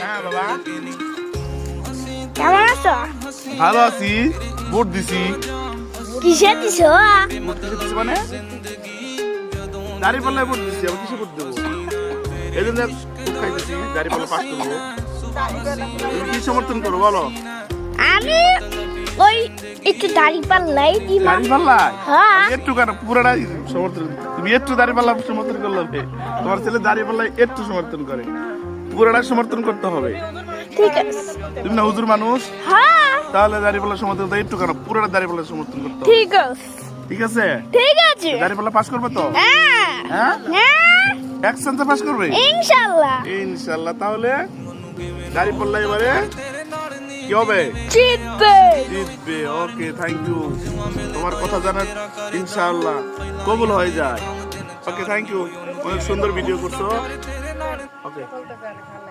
হ্যাঁ বাবা কেমন আছো? ভালো আছি। ভোট দিছি। কিসে দিছো? ভোট দিছি মানে দাঁড়িপাল্লায় ভোট দিছি। আমি কিসে ভোট দেবো? এই জন্য ভোট খাইতেছি। দাঁড়িপাল্লা পাস করবো। তুমি কি সমর্থন করো বলো? আমি ওই একটু দাড়ি পাল্লাই দিলাম। দাঁড়িপাল্লায় হ্যাঁ। একটু কেন পুরোটাই সমর্থন? তুমি একটু দাঁড়িপাল্লা সমর্থন করলে হবে? তোমার ছেলে দাঁড়িপাল্লায় একটু সমর্থন করে, পুরোটা সমর্থন করতে হবে। ঠিক আছে। তুমি না হুজুর মানুষ, হ্যাঁ তাহলে দাঁড়িপাল্লা সমর্থন করতে একটু কেন পুরোটা দাঁড়িপাল্লা সমর্থন করতে হবে। ঠিক আছে। ঠিক আছে? ঠিক আছে। দাঁড়িপাল্লা পাস করবে তো? হ্যাঁ হ্যাঁ, হ্যাঁ এক চান্সে পাস করবে ইনশাআল্লাহ। ইনশাআল্লাহ। তাহলে দাঁড়িপাল্লা এবারে কি হবে? জিতবে। জিতবে। ওকে, থ্যাংক ইউ। তোমার কথা জানার ইনশাআল্লাহ কবুল হয়ে যায়। ওকে, থ্যাংক ইউ। অনেক সুন্দর ভিডিও করছো। ওকে।